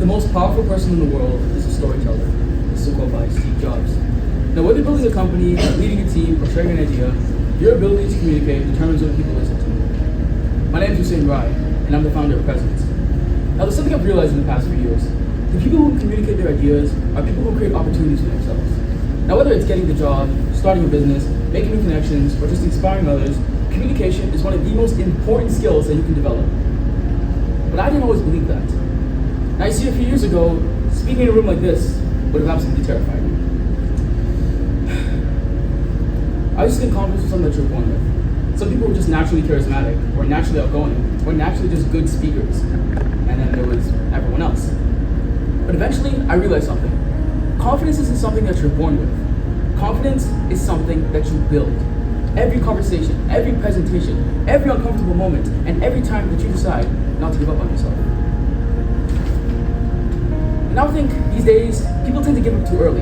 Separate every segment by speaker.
Speaker 1: The most powerful person in the world is a storyteller. This is a quote by Steve Jobs. Now, whether building a company, leading a team, or sharing an idea, your ability to communicate determines what people listen to. My name is Hussein Rai, and I'm the founder of Presence. Now, there's something I've realized in the past few years. The people who communicate their ideas are people who create opportunities for themselves. Now, whether it's getting the job, starting a business, making new connections, or just inspiring others, communication is one of the most important skills that you can develop. But I didn't always believe that. Now, you see, a few years ago, speaking in a room like this would have absolutely terrified me. I used to think confidence was something that you're born with. Some people were just naturally charismatic, or naturally outgoing, or naturally just good speakers. And then there was everyone else. But eventually, I realized something. Confidence isn't something that you're born with. Confidence is something that you build. Every conversation, every presentation, every uncomfortable moment, and every time that you decide not to give up on yourself. And I think these days, people tend to give up too early.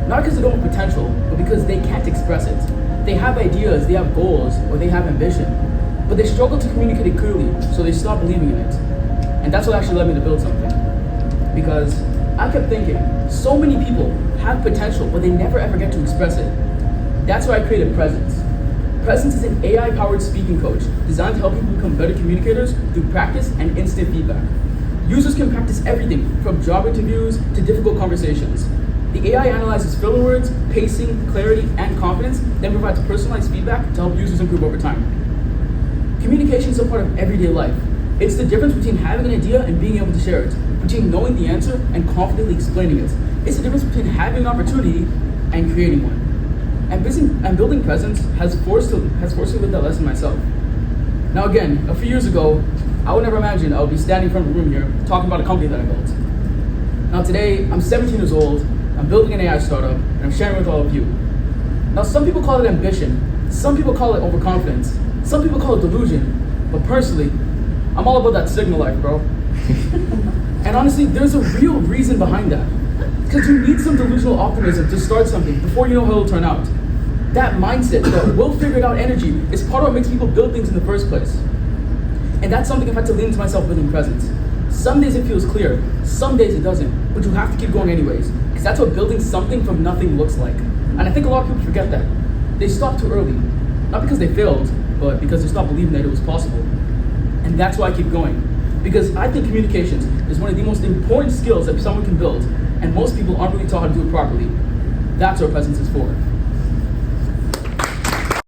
Speaker 1: Not because they don't have potential, but because they can't express it. They have ideas, they have goals, or they have ambition, but they struggle to communicate it clearly, so they stop believing in it. And that's what actually led me to build something. Because I kept thinking, so many people have potential, but they never ever get to express it. That's why I created Presence. Presence is an AI-powered speaking coach designed to help people become better communicators through practice and instant feedback. Users can practice everything from job interviews to difficult conversations. The AI analyzes filler words, pacing, clarity, and confidence, then provides personalized feedback to help users improve over time. Communication is a part of everyday life. It's the difference between having an idea and being able to share it, between knowing the answer and confidently explaining it. It's the difference between having an opportunity and creating one. And building Presence has forced me to live that lesson myself. Now again, a few years ago, I would never imagine I would be standing in front of a room here talking about a company that I built. Now today, I'm 17 years old, I'm building an AI startup, and I'm sharing with all of you. Now some people call it ambition, some people call it overconfidence, some people call it delusion, but personally, I'm all about that signal life, bro. And honestly, there's a real reason behind that. Because you need some delusional optimism to start something before you know how it'll turn out. That mindset, that we'll figure it out energy, is part of what makes people build things in the first place. And that's something I've had to lean into myself building Presence. Some days it feels clear, some days it doesn't, but you have to keep going anyways, because that's what building something from nothing looks like. And I think a lot of people forget that. They stop too early, not because they failed, but because they stopped believing that it was possible. And that's why I keep going, because I think communications is one of the most important skills that someone can build, and most people aren't really taught how to do it properly. That's what Presence is for.